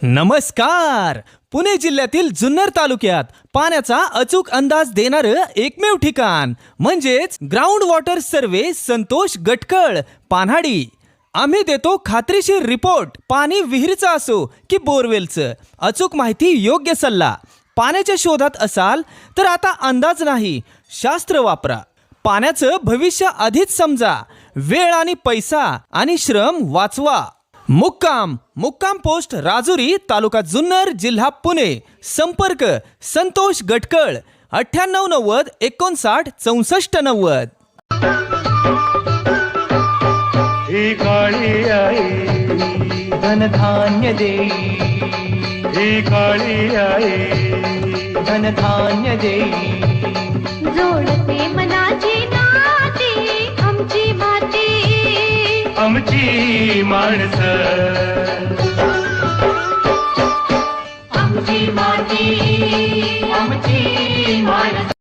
नमस्कार. पुणे जिल्ह्यातील जुन्नर तालुक्यात पाण्याचा अचूक अंदाज देणारं एकमेव ठिकाण म्हणजेच ग्राउंड वॉटर सर्वे संतोष गटकळ पान्हाडी. आम्ही देतो खात्रीशीर रिपोर्ट. पाणी विहिरीचं असो की बोरवेलचं, अचूक माहिती, योग्य सल्ला. पाण्याच्या शोधात असाल तर आता अंदाज नाही, शास्त्र वापरा. पाण्याचं भविष्य आधीच समजा. वेळ आणि पैसा आणि श्रम वाचवा. मुक्काम पोस्ट राजुरी, तालुका जुन्नर, जिल्हा पुणे. संपर्क संतोष गटकळ 9890 59 64 90. ही काळी आई धनधान्य देई, ही काळी आई धनधान्य देई. जोडते मनाची नाती आमची भाती, आमची माणसं, आमची माती, आमची माणसं.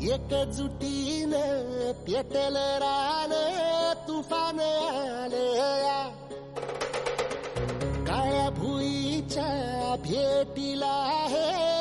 एकजुटीनं पेटल रान, तुफान आलया. काळ्या भुईच्या भेटीला हे